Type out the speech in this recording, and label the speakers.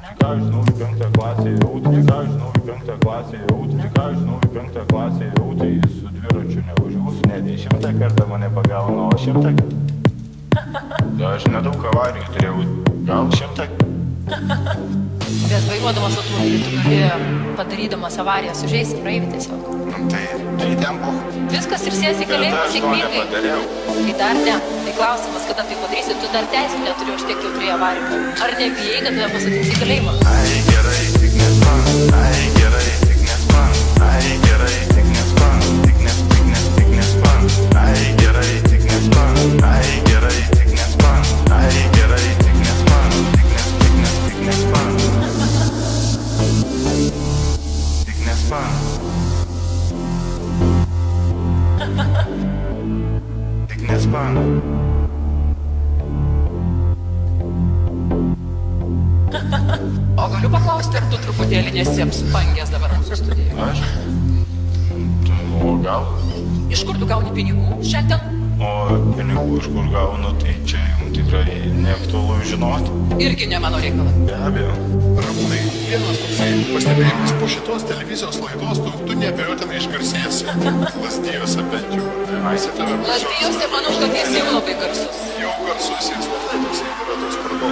Speaker 1: Ką žinau, į 5 klasę jau, ką žinau, į 5 klasę jau, ką žinau, į 5 klasę jau, tai su dviračiu nevažiuosiu, ne 10 kartą mane pagauna, o 100. Aš nedaug avarijų turėjau, gal 100.
Speaker 2: Bet vairuodamas automobilį tu gali, padarydamas avariją, sužeisti praeivį tiesiog.
Speaker 1: Tai ten buvo.
Speaker 2: Viskas ir sėsi į kalėjimą sėkmingai.
Speaker 1: Nepadariau.
Speaker 2: Tai dar ne. Tai klausimas, kada tai padarysi, tu dar teisų neturi, aš tiek jau turėjau avarijų. Ar nebijai, kad tave pasakys į kalėjimą?
Speaker 1: Ai gerai, tik nespan, ai gerai, tik nespan, ai gerai, tik nespan, tik nespan, ai gerai, tik nespan, ai gerai, tik nespan, ai gerai, tik nespan, tik nespan, tik nespan, tik nespan.
Speaker 2: O galiu paklausti, ar tu truputėlį nesi apspangęs dabar mūsų studijoje?
Speaker 1: Aš? O gal?
Speaker 2: Iš kur tu gauni pinigų šiandien?
Speaker 1: O pinigų iš kur gaunu, tai čia jums tikrai neaktualu žinoti.
Speaker 2: Irgi ne mano reikalas.
Speaker 1: Be abejo.
Speaker 3: Ramūnai, vienas toksai pastebėjimas po šitos televizijos laidos, tu neabejotinai išgarsėsi. Lazdijose bent jau. Visi tave
Speaker 2: Lazdijose manau, kad jis jau labai garsus.
Speaker 3: jau garsus ir toksai yra toks parodos